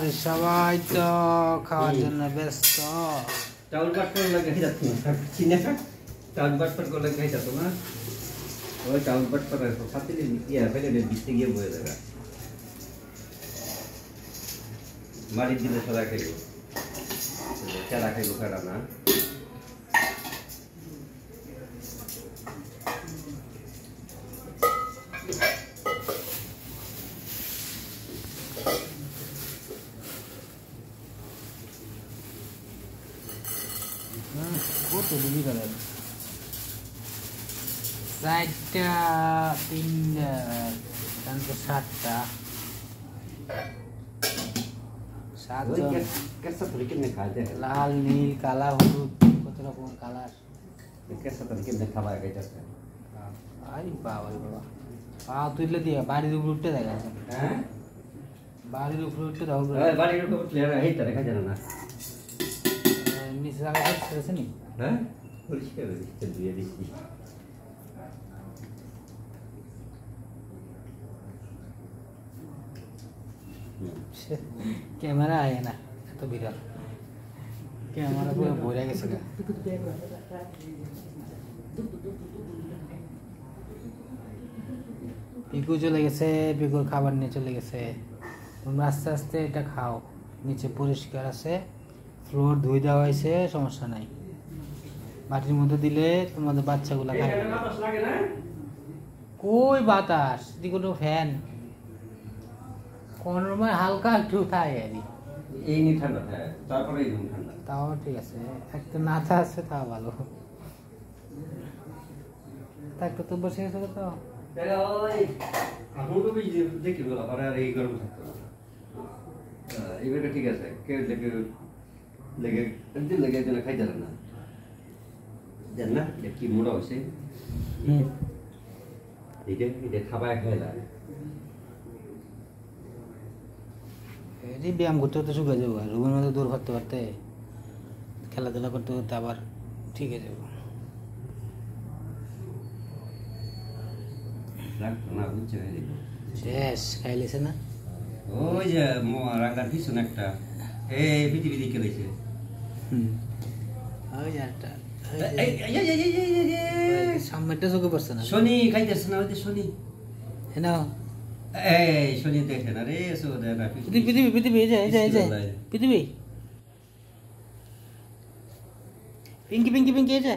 আর সবাই তো খাওয়ার জন্য ব্যস্ত। চাউল বাটপার লাগে যাচ্ছ না চিনে খা চাউল বাটপার করলে খাই যাচ্ছ না ওই চাউল বাটপার সাথে ইয়া ফেলে দিতে গিয়ে বয়ে যাবে মারি দিলে সদা খাইব কেরা খাইব কেরা না কত দিবি করে 4টা 3টা 7টা 7 লাল নীল কালা হলুদ কত রকম কালার খাবার খাইতেছে আরে বাবা পা তুললে দিয়ে বাড়ির উপরে উঠতে দেখা হ্যাঁ বাড়ির উপরে উঠতে দাও বাড়ির উপরে উঠলে এইটা দেখা যায় না নিচে জায়গা আছে নি হ্যাঁ পরিষ্কার দিয়ে দিচ্ছি ক্যামেরা আয় না এত বিরল ক্যামেরা পুরো ভরে গেছে পিকু চলে গেছে পিকুর খাবার নিয়ে চলে গেছে তোমরা আস্তে আস্তে এটা খাও নিচে পরিষ্কার আছে ফ্লোর ধুয়ে দেওয়া হয়েছে সমস্যা নাই মাটির মধ্যে দিলে তোমাদের বাচ্চাগুলা খায় কই বাতাস এদিকে কোনো ফ্যান কোন রুমে হালকা একটু থাকে এই নি ঠান্ডা থাকে তারপরে এই রুম ঠান্ডা তাও ঠিক আছে একটা নাচা আছে তাও ভালো তা একটু তো বসে গেছে তো ওই এখন তো দেখি বলা আর এই গরম থাকতো এইবারে ঠিক আছে কে লেগে দিলে খাই দিলেন না জান না কি মোড়া হয়েছে এটা খাবার খাইলা এই ব্যায়াম করতে করতে শুকিয়ে যাবো রুমের মধ্যে দৌড় করতে করতে খেলাধুলা করতে করতে আবার ঠিক হয়ে যাবো শেষ খাইলেছে না ওই যে রাখার পিছনে একটা এই পৃথিবী দিকে রয়েছে ওই একটা সামনেটা চোখে পড়ছে না শনি খাইতেছে না ওই যে শনি হ্যাঁ এই শনি দেখে না রে পৃথিবী পৃথিবী এই যে পৃথিবী পিঙ্কি পিঙ্কি পিঙ্কি এই যে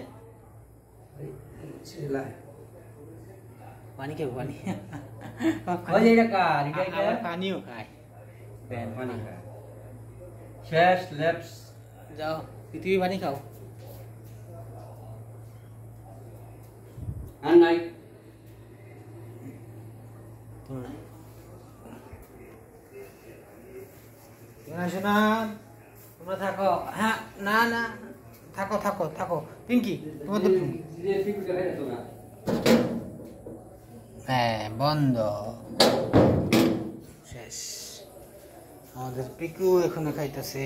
পানি খাবে পানি পানিও খায় পানি খায় শেষ লেপস যাও পৃথিবী পানি খাও আর নাই শোনা তোমরা থাকো হ্যাঁ না না থাকো থাকো থাকো পিঙ্কি তোমাদের হ্যাঁ বন্ধ শেষ আমাদের পিকু এখানে খাইতেছে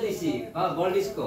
দিছি বল ডিস্কো